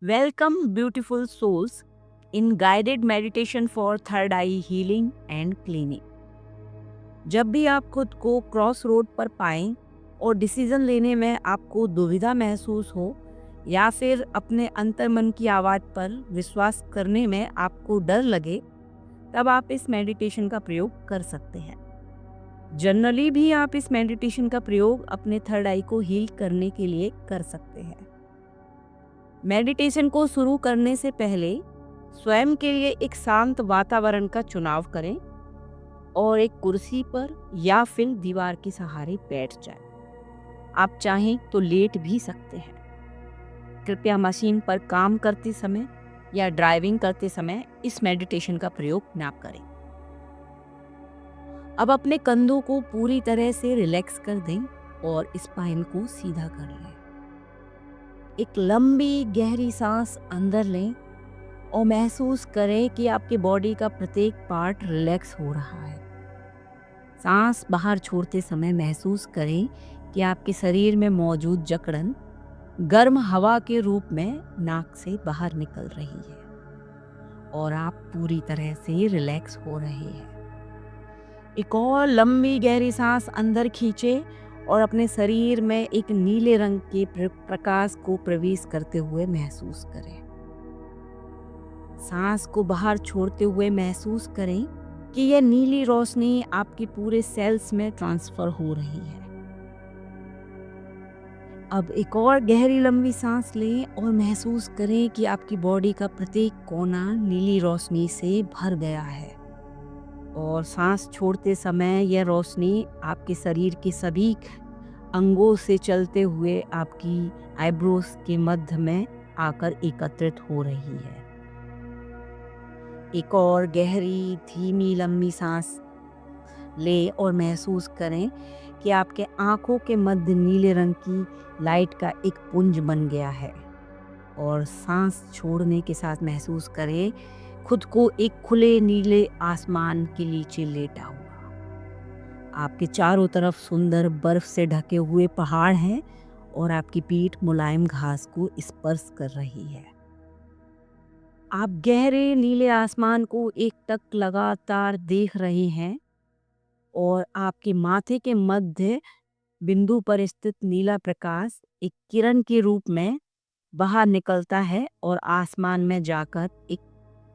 Welcome, beautiful souls, in guided meditation for third eye healing and cleaning. जब भी आप खुद को क्रॉस रोड पर पाएं और डिसीजन लेने में आपको दुविधा महसूस हो या फिर अपने अंतर्मन की आवाज़ पर विश्वास करने में आपको डर लगे, तब आप इस मेडिटेशन का प्रयोग कर सकते हैं। जनरली भी आप इस मेडिटेशन का प्रयोग अपने थर्ड आई को हील करने के लिए कर सकते हैं। मेडिटेशन को शुरू करने से पहले स्वयं के लिए एक शांत वातावरण का चुनाव करें और एक कुर्सी पर या फिर दीवार के सहारे बैठ जाएं। आप चाहें तो लेट भी सकते हैं। कृपया मशीन पर काम करते समय या ड्राइविंग करते समय इस मेडिटेशन का प्रयोग ना करें। अब अपने कंधों को पूरी तरह से रिलैक्स कर दें और स्पाइन को सीधा कर लें। एक लंबी गहरी सांस अंदर लें और महसूस करें कि आपके बॉडी का प्रत्येक पार्ट रिलैक्स हो रहा है। सांस बाहर छोड़ते समय महसूस करें कि आपके शरीर में मौजूद जकड़न गर्म हवा के रूप में नाक से बाहर निकल रही है और आप पूरी तरह से रिलैक्स हो रहे हैं। एक और लंबी गहरी सांस अंदर खींचे और अपने शरीर में एक नीले रंग के प्रकाश को प्रवेश करते हुए महसूस करें। सांस को बाहर छोड़ते हुए महसूस करें कि यह नीली रोशनी आपके पूरे सेल्स में ट्रांसफर हो रही है। अब एक और गहरी लंबी सांस लें और महसूस करें कि आपकी बॉडी का प्रत्येक कोना नीली रोशनी से भर गया है और सांस छोड़ते समय यह रोशनी आपके शरीर के सभी अंगों से चलते हुए आपकी आईब्रोज के मध्य में आकर एकत्रित हो रही है। एक और गहरी धीमी लंबी सांस ले और महसूस करें कि आपके आंखों के मध्य नीले रंग की लाइट का एक पुंज बन गया है और सांस छोड़ने के साथ महसूस करें खुद को एक खुले नीले आसमान के नीचे लेटा हुआ। आपके चारों तरफ सुंदर बर्फ से ढके हुए पहाड़ हैं और आपकी पीठ मुलायम घास को स्पर्श कर रही है। आप गहरे नीले आसमान को एकटक लगातार देख रहे हैं और आपके माथे के मध्य बिंदु पर स्थित नीला प्रकाश एक किरण के रूप में बाहर निकलता है और आसमान में जाकर एक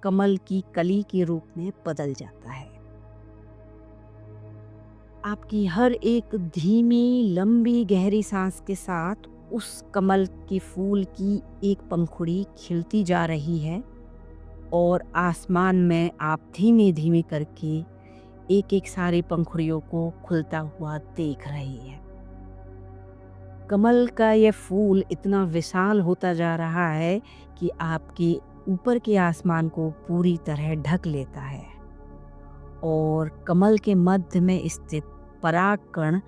कमल की कली के रूप में बदल जाता है। आपकी हर एक धीमी लंबी गहरी सांस के साथ उस कमल के फूल की एक पंखुड़ी खिलती जा रही है और आसमान में आप धीमे धीमे करके एक एक सारी पंखुड़ियों को खुलता हुआ देख रही है। कमल का यह फूल इतना विशाल होता जा रहा है कि आपके ऊपर के आसमान को पूरी तरह ढक लेता है और कमल के मध्य में स्थित परागकण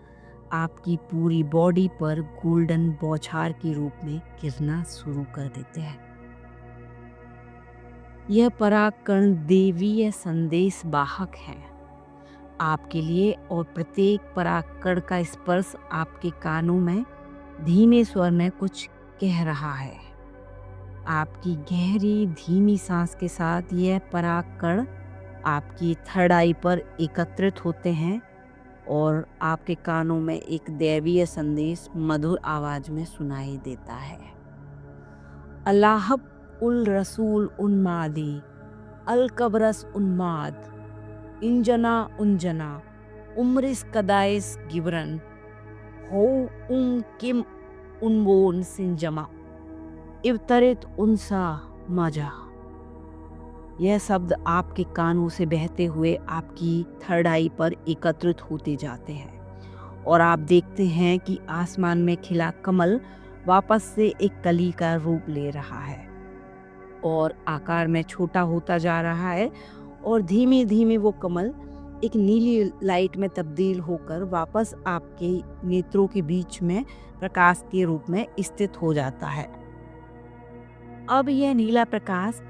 आपकी पूरी बॉडी पर गोल्डन बौछार के रूप में गिरना शुरू कर देते हैं। यह परागकण देवीय संदेश वाहक है आपके लिए और प्रत्येक परागकण का स्पर्श आपके कानों में धीमे स्वर में कुछ कह रहा है। आपकी गहरी धीमी सांस के साथ यह परागकण आपकी थर्ड आई पर एकत्रित होते हैं और आपके कानों में एक दैवीय संदेश मधुर आवाज में सुनाई देता है। अल्लाह उल रसूल उन्मादी अल कब्रस उन्माद इंजना उंजना उम्रिस कदाइस गिबरन हो किम उन्बोन सिंजमा इवतरित उनसा मजा। यह शब्द आपके कानों से बहते हुए आपकी थर्ड आई पर एकत्रित होते जाते हैं और आप देखते हैं कि आसमान में खिला कमल वापस से एक कली का रूप ले रहा है और आकार में छोटा होता जा रहा है और धीमे धीमे वो कमल एक नीली लाइट में तब्दील होकर वापस आपके नेत्रों के बीच में प्रकाश के रूप में स्थित हो जाता है। अब यह नीला प्रकाश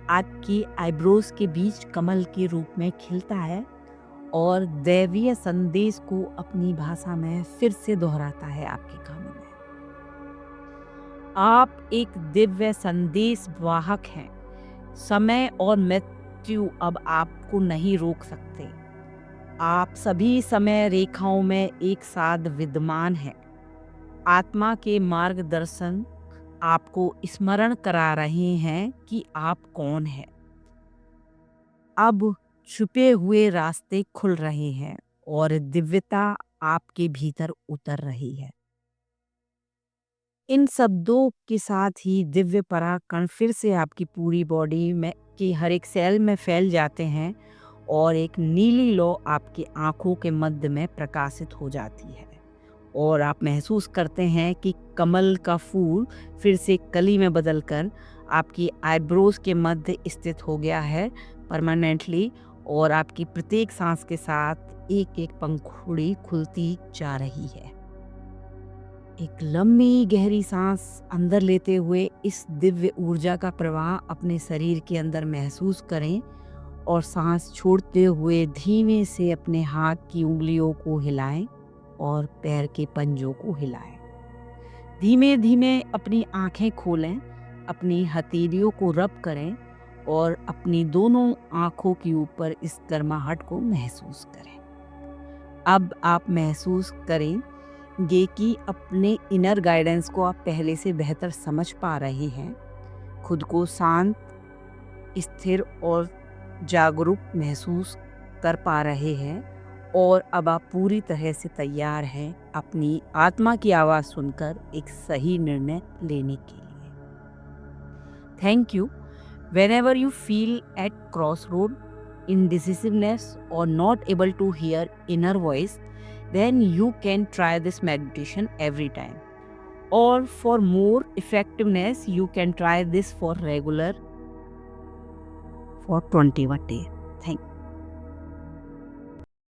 आपकी आईब्रोज के बीच कमल के रूप में खिलता है और दैवीय संदेश को अपनी भाषा में फिर से दोहराता है आपके कानों में। आप एक दिव्य संदेश वाहक हैं। समय और मृत्यु अब आपको नहीं रोक सकते। आप सभी समय रेखाओं में एक साथ विद्यमान हैं। आत्मा के मार्गदर्शन आपको स्मरण करा रहे हैं कि आप कौन हैं। अब छुपे हुए रास्ते खुल रहे हैं और दिव्यता आपके भीतर उतर रही है। इन शब्दों के साथ ही दिव्य पराकण फिर से आपकी पूरी बॉडी में के हर एक सेल में फैल जाते हैं और एक नीली लौ आपकी आंखों के मध्य में प्रकाशित हो जाती है और आप महसूस करते हैं कि कमल का फूल फिर से कली में बदलकर आपकी आईब्रोज के मध्य स्थित हो गया है परमानेंटली, और आपकी प्रत्येक सांस के साथ एक एक पंखुड़ी खुलती जा रही है। एक लंबी गहरी सांस अंदर लेते हुए इस दिव्य ऊर्जा का प्रवाह अपने शरीर के अंदर महसूस करें और सांस छोड़ते हुए धीमे से अपने हाथ की उंगलियों को हिलाएं और पैर के पंजों को हिलाएं। धीमे धीमे अपनी आंखें खोलें, अपनी हथेलियों को रब करें और अपनी दोनों आंखों के ऊपर इस गर्माहट को महसूस करें। अब आप महसूस करेंगे कि अपने इनर गाइडेंस को आप पहले से बेहतर समझ पा रहे हैं। खुद को शांत, स्थिर और जागरूक महसूस कर पा रहे हैं और अब आप पूरी तरह से तैयार हैं अपनी आत्मा की आवाज़ सुनकर एक सही निर्णय लेने के लिए। Thank you. Whenever you feel at crossroad, indecisiveness or not able to hear inner voice, then you can try this meditation every time. Or for more effectiveness, you can try this for regular for 21 days. Thank you.